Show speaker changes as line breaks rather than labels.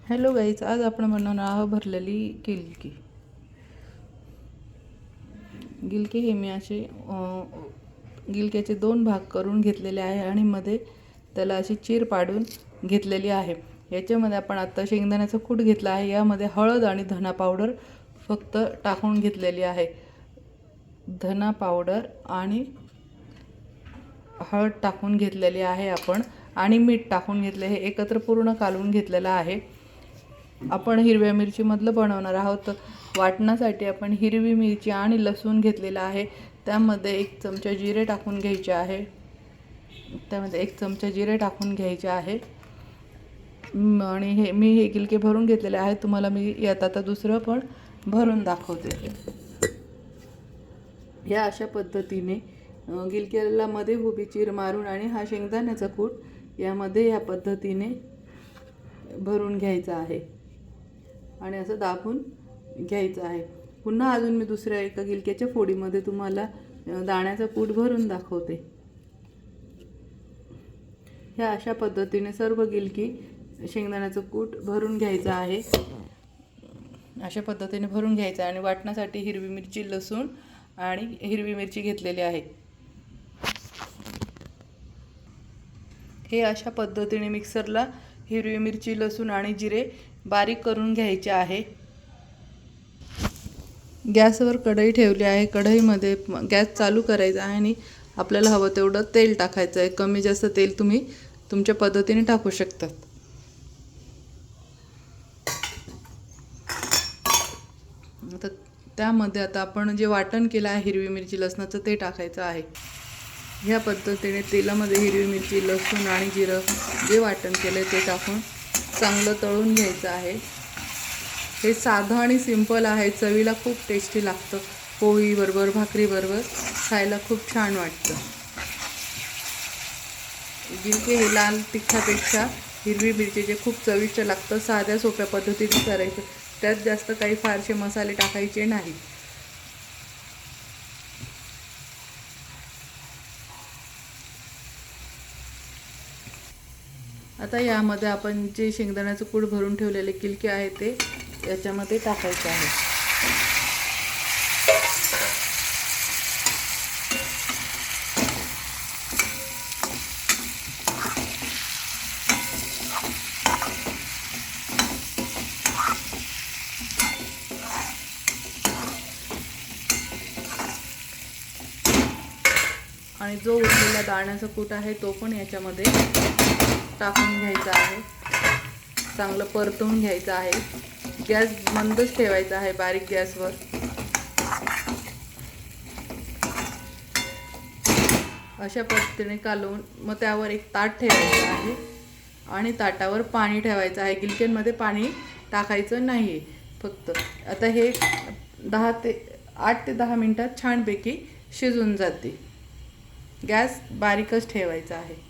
Hello guys, आज आपण बनवणार आहोत भरलेली गिलकी. गिलके हे मी असे गिलक्याचे 2 भाग करून घेतलेले आहे आणि मध्ये त्याला अशी चीर पाडून घेतलेली आहे. याच्यामध्ये आपण आता शेंगदाण्याचा कूट घेतला आहे. यामध्ये हळद आणि धना पावडर फक्त टाकून घेतलेली आहे. धना पावडर आणि हळद टाकून घेतलेली आहे आपण, आणि मीठ टाकून घेतले. हे एकत्र पूर्ण कालवून घेतलेलं आहे. आपण हिरव्या मिरचीमधलं बनवणार आहोत. वाटण्यासाठी आपण हिरवी मिरची आणि लसूण घेतलेला आहे. त्यामध्ये 1 चमचा जिरे टाकून घ्यायचे आहे. आणि मी गिलके भरून घेतलेले आहे. तुम्हाला मी यात आता दुसरं पण भरून दाखवते. या अशा पद्धतीने गिलक्याला मध्ये उभी चीर मारून आणि हा शेंगदाण्याचा कूट यामध्ये या पद्धतीने भरून घ्यायचा आहे आणि असं दाबून घ्यायचं आहे. पुन्हा अजून मी दुसऱ्या एका गिलक्याच्या फोडीमध्ये तुम्हाला दाण्याचा कूट भरून दाखवते. ह्या अशा पद्धतीने सर्व गिलकी शेंगदाण्याचं कूट भरून घ्यायचं आहे. अशा पद्धतीने भरून घ्यायचं आणि वाटण्यासाठी हिरवी मिरची, लसूण आणि हिरवी मिरची घेतलेली आहे. हे अशा पद्धतीने मिक्सरला हिरवी मिरची, लसूण आणि जिरे बारीक करून घ्यायचे आहे. गॅसवर कढई ठेवली आहे. कढईमध्ये गॅस चालू करायचा आहे आणि आपल्याला हवं तेवढं तेल टाकायचं आहे. कमी जास्त तेल तुम्ही तुमच्या पद्धतीने टाकू शकतात. आता त्यामध्ये आता आपण जे वाटण केलं आहे हिरवी मिरची लसणाचं ते टाकायचं आहे. ह्या पद्धतीने तेलामध्ये हिरवी मिरची, लसूण आणि जिरं जे वाटण केलं ते टाकून चांगलं तळून घ्यायचं आहे. हे साधं आणि सिंपल आहे. चवीला खूप टेस्टी लागतं. पोळीबरोबर, भाकरीबरोबर खायला खूप छान वाटतं. गिलके हे लाल तिखटापेक्षा हिरवी मिरचीचे खूप चविष्ट लागतं. साध्या सोप्या पद्धतीने करायचं. त्यात जास्त काही फारसे मसाले टाकायचे नाही. आता यामध्ये आपण जे शेंगदाण्याचं कूट भरून ठेवलेले गिलके आहे ते याच्यामध्ये टाकायचे आहे. आणि जो उरलेला दाण्याचा कूट आहे तो पण याच्यामध्ये टाकून घ्यायचा आहे. चांगलं परतवून घ्यायचं आहे. गॅस मंदच ठेवायचा आहे, बारीक गॅसवर. अशा पद्धतीने कालवून मग त्यावर एक ताट ठेवायचं आहे आणि ताटावर पाणी ठेवायचं आहे. गिलक्यांमध्ये पाणी टाकायचं नाही फक्त. आता हे 8 ते 10 मिनिटात छानपैकी शिजून जाते. गॅस बारीकच ठेवायचा आहे.